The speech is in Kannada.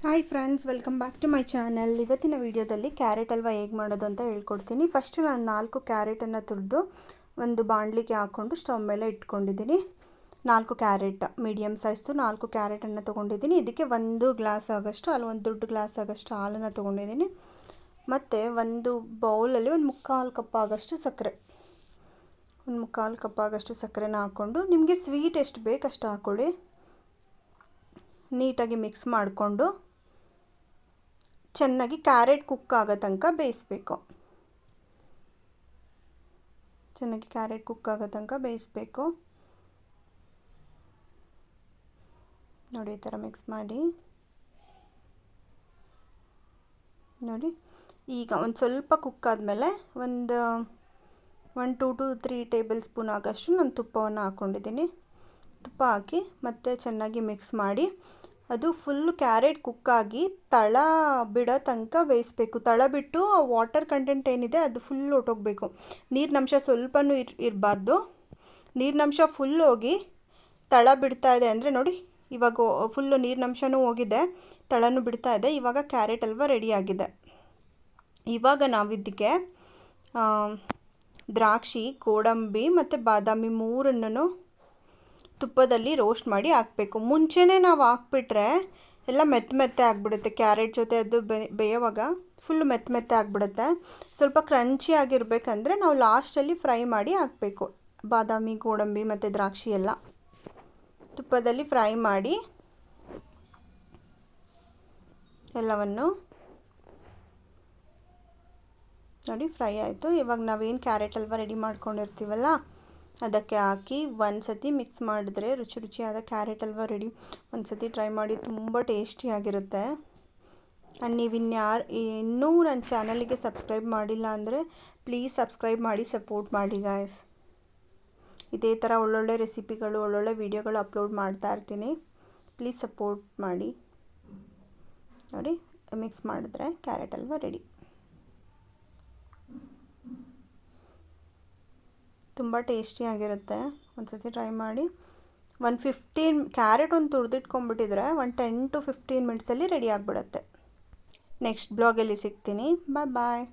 Hi friends, welcome back to my channel. ಇವತ್ತಿನ ವಿಡಿಯೋದಲ್ಲಿ ಕ್ಯಾರೆಟ್ ಹಲ್ವಾ ಹೇಗೆ ಮಾಡೋದು ಅಂತ ಹೇಳ್ಕೊಡ್ತೀನಿ. ಫಸ್ಟ್ ನಾನು 4 ಕ್ಯಾರೆಟನ್ನು ತುರಿದು ಒಂದು ಬಾಣಲಿಗೆ ಹಾಕ್ಕೊಂಡು ಸ್ಟವ್ ಮೇಲೆ ಇಟ್ಕೊಂಡಿದ್ದೀನಿ. 4 ಕ್ಯಾರೆಟ್ ಮೀಡಿಯಮ್ ಸೈಜ್ದು 4 ಕ್ಯಾರೆಟನ್ನು ತೊಗೊಂಡಿದ್ದೀನಿ. ಇದಕ್ಕೆ 1 ಗ್ಲಾಸ್ ಆಗೋಷ್ಟು ಒಂದು ದೊಡ್ಡ ಗ್ಲಾಸ್ ಆಗೋಷ್ಟು ಹಾಲನ್ನು ತೊಗೊಂಡಿದ್ದೀನಿ. ಮತ್ತು ಒಂದು ಬೌಲಲ್ಲಿ 1/4 ಕಪ್ ಆಗೋಷ್ಟು ಸಕ್ಕರೆ, 1/4 ಕಪ್ ಆಗೋಷ್ಟು ಸಕ್ಕರೆನ ಹಾಕ್ಕೊಂಡು ನಿಮಗೆ ಸ್ವೀಟ್ ಎಷ್ಟು ಬೇಕು ಅಷ್ಟು ಹಾಕ್ಕೊಳ್ಳಿ. ನೀಟಾಗಿ ಮಿಕ್ಸ್ ಮಾಡಿಕೊಂಡು ಚೆನ್ನಾಗಿ ಕ್ಯಾರೆಟ್ ಕುಕ್ ಆಗೋ ತನಕ ಬೇಯಿಸಬೇಕು. ಚೆನ್ನಾಗಿ ಕ್ಯಾರೆಟ್ ಕುಕ್ ಆಗೋ ತನಕ ಬೇಯಿಸಬೇಕು. ನೋಡಿ, ಈ ಥರ ಮಿಕ್ಸ್ ಮಾಡಿ ನೋಡಿ. ಈಗ ಒಂದು ಸ್ವಲ್ಪ ಕುಕ್ ಆದಮೇಲೆ ಒಂದು 2 to 3 ಟೇಬಲ್ ಸ್ಪೂನ್ ಆಗೋಷ್ಟು ನಾನು ತುಪ್ಪವನ್ನು ಹಾಕ್ಕೊಂಡಿದ್ದೀನಿ. ತುಪ್ಪ ಹಾಕಿ ಮತ್ತೆ ಚೆನ್ನಾಗಿ ಮಿಕ್ಸ್ ಮಾಡಿ ಅದು ಫುಲ್ಲು ಕ್ಯಾರೆಟ್ ಕುಕ್ಕಾಗಿ ತಳ ಬಿಡೋ ತನಕ ಬೇಯಿಸಬೇಕು. ತಳ ಬಿಟ್ಟು ಆ ವಾಟರ್ ಕಂಟೆಂಟ್ ಏನಿದೆ ಅದು ಫುಲ್ ಹೊಟ್ಟೋಗ್ಬೇಕು. ನೀರಿನಂಶ ಸ್ವಲ್ಪನೂ ಇರಬಾರ್ದು. ನೀರಿನಂಶ ಫುಲ್ ಹೋಗಿ ತಳ ಬಿಡ್ತಾ ಇದೆ ಅಂದರೆ ನೋಡಿ, ಇವಾಗ ಫುಲ್ಲು ನೀರಿನಂಶನೂ ಹೋಗಿದೆ, ತಳನೂ ಬಿಡ್ತಾ ಇದೆ. ಇವಾಗ ಕ್ಯಾರೆಟ್ ಹಲ್ವಾ ರೆಡಿಯಾಗಿದೆ. ಇವಾಗ ನಾವು ಇದಕ್ಕೆ ದ್ರಾಕ್ಷಿ, ಗೋಡಂಬಿ ಮತ್ತು ಬಾದಾಮಿ 3 ತುಪ್ಪದಲ್ಲಿ ರೋಸ್ಟ್ ಮಾಡಿ ಹಾಕಬೇಕು. ಮುಂಚೆನೇ ನಾವು ಹಾಕ್ಬಿಟ್ರೆ ಎಲ್ಲ ಮೆತ್ತೆ ಆಗಿಬಿಡುತ್ತೆ. ಕ್ಯಾರೆಟ್ ಜೊತೆ ಅದು ಬೇಯೋವಾಗ ಫುಲ್ಲು ಮೆತ್ತೆ ಆಗಿಬಿಡುತ್ತೆ. ಸ್ವಲ್ಪ ಕ್ರಂಚಿ ಆಗಿರಬೇಕಂದ್ರೆ ನಾವು ಲಾಸ್ಟಲ್ಲಿ ಫ್ರೈ ಮಾಡಿ ಹಾಕಬೇಕು. ಬಾದಾಮಿ, ಗೋಡಂಬಿ ಮತ್ತು ದ್ರಾಕ್ಷಿ ಎಲ್ಲ ತುಪ್ಪದಲ್ಲಿ ಫ್ರೈ ಮಾಡಿ ಎಲ್ಲವನ್ನು ನೋಡಿ ಫ್ರೈ ಆಯಿತು. ಇವಾಗ ನಾವೇನು ಕ್ಯಾರೆಟ್ ಹಲ್ವಾ ರೆಡಿ ಮಾಡ್ಕೊಂಡಿರ್ತೀವಲ್ಲ ಅದಕ್ಕೆ ಹಾಕಿ ಒಂದು ಸತಿ ಮಿಕ್ಸ್ ಮಾಡಿದ್ರೆ ರುಚಿಯಾದ ಕ್ಯಾರೆಟ್ ಹಲ್ವಾ ರೆಡಿ. ಒಂದು ಸತಿ ಟ್ರೈ ಮಾಡಿ, ತುಂಬ ಟೇಸ್ಟಿಯಾಗಿರುತ್ತೆ. ಆ್ಯಂಡ್ ನೀವು ಇನ್ನೂ ನನ್ನ ಚಾನಲಿಗೆ ಸಬ್ಸ್ಕ್ರೈಬ್ ಮಾಡಿಲ್ಲ ಅಂದರೆ ಪ್ಲೀಸ್ ಸಬ್ಸ್ಕ್ರೈಬ್ ಮಾಡಿ, ಸಪೋರ್ಟ್ ಮಾಡಿ ಗಾಯ್ಸ್. ಇದೇ ಥರ ಒಳ್ಳೊಳ್ಳೆ ರೆಸಿಪಿಗಳು, ಒಳ್ಳೊಳ್ಳೆ ವೀಡಿಯೋಗಳು ಅಪ್ಲೋಡ್ ಮಾಡ್ತಾ ಇರ್ತೀನಿ. ಪ್ಲೀಸ್ ಸಪೋರ್ಟ್ ಮಾಡಿ. ನೋಡಿ, ಮಿಕ್ಸ್ ಮಾಡಿದ್ರೆ ಕ್ಯಾರೆಟ್ ಹಲ್ವಾ ರೆಡಿ. ತುಂಬ ಟೇಸ್ಟಿಯಾಗಿರುತ್ತೆ. ಒಂದು ಸತಿ ಟ್ರೈ ಮಾಡಿ. 15 ಕ್ಯಾರೆಟ್ ತುರಿದಿಟ್ಕೊಂಡ್ಬಿಟ್ಟಿದ್ರೆ 10 to 15 ಮಿನಿಟ್ಸಲ್ಲಿ ರೆಡಿ ಆಗಿಬಿಡುತ್ತೆ. ನೆಕ್ಸ್ಟ್ ಬ್ಲಾಗಲ್ಲಿ ಸಿಗ್ತೀನಿ. ಬಾಯ್.